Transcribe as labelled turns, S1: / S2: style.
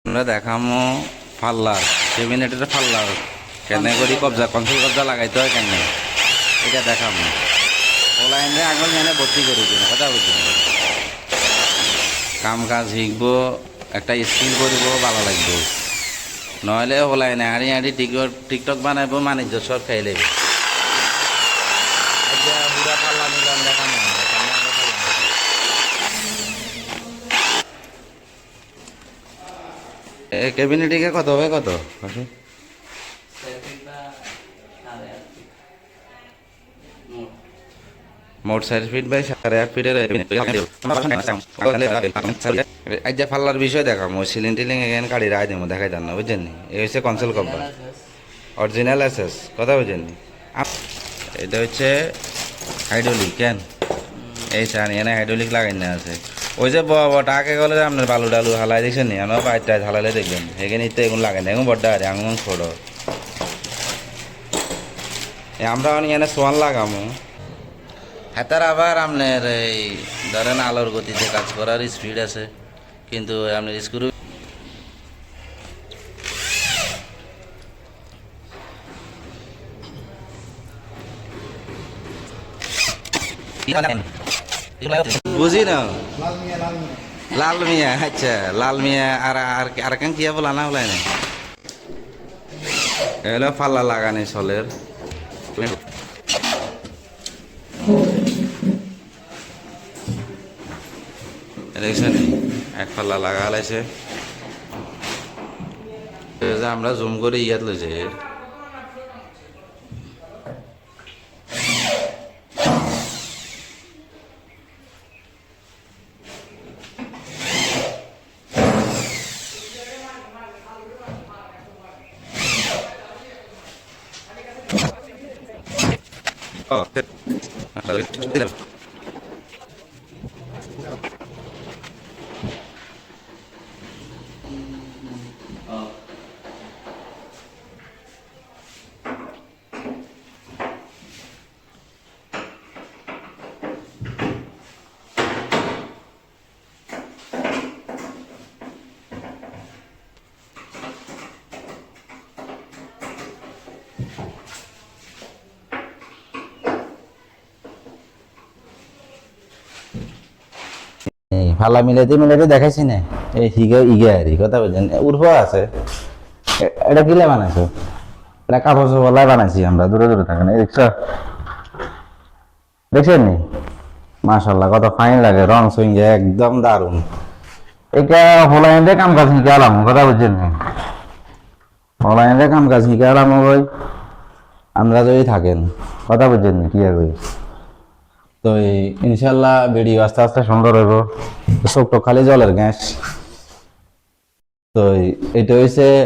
S1: আমরা দেখামো ফাল্লার ক্যাবিনেটের ফাল্লার কেন করি কবজা কনসোল কবজা লাগাইতে হয় কেন এটা দেখামো ওলাইনে আগল জানে ভর্তি করি কিনা কথা বুঝছেন কাম কাজ শিখবো একটা স্কিল করব ভালো লাগবে নহলে ওলাইনে হাঁড়ি হাঁড়ি টিকটক বানাইবো মানিজ্য সব খাই লাগবে পুরা পাল্লা মিলাম দেখানো ক্যাবিনেটিকে কত হবে কত মোট 4 ফিট বাই 8.5 ফিটের আজ যে ফাল্লার বিষয় দেখাম ওই সিলিং টিলিং এখানে কাড়ি রায় দেবো দেখাই দেন না বুঝছেন নি এই হচ্ছে কনসোল কভার অরিজিনাল এসএস কথা বুঝছেন নি এটা হচ্ছে হাইড্রোলিক কেন এই সান এনে হাইড্রোলিক লাগাই না আছে ওই যে টাকে গেলে আপনার বালু ডালু হালাই দেখছেন নি আমার বাইর টাইট হালালে দেখবেন এখানে তো এগুলো লাগাই না এখন বড্ডা আরে আঙুন ছোট আমরা এনে সোয়ান লাগামো হাতার আবার আপনার এই ধরেন আলোর গতিতে কাজ করার স্পিড আছে কিন্তু আপনার স্ক্রু বুঝি না লাল মিয়া আচ্ছা লাল মিয়া আর কেন কি বলা না বলাই না এগুলো ফাল্লা লাগানি সলের দেখছেন এক পাল্লা লাগা লাইছে আমরা জুম করে ইয়াত লইছে ফালা মিলাইতে দেখাইছি না এই ইগে আর কথা বলছেন উর্ফ আছে এটা কিলে বানাইছো এটা কাপড় চোপড় বানাইছি আমরা দূরে দূরে থাকেন দেখছো দেখছেন নি মাশাল্লাহ কত ফাইন লাগে রং সুইং একদম দারুন এটা হলাইন্ডে কাম কাজ শিখে আলাম কথা বুঝছেন হলাইন্ডে কাম কাজ শিখে আলাম ওই আমরা যদি থাকেন কথা বুঝছেন কি আর তো ইনশাল্লাহ ভিডিও আস্তে আস্তে সুন্দর হইব চোখ টোক খালি জলের গ্যাস তো এটা হয়েছে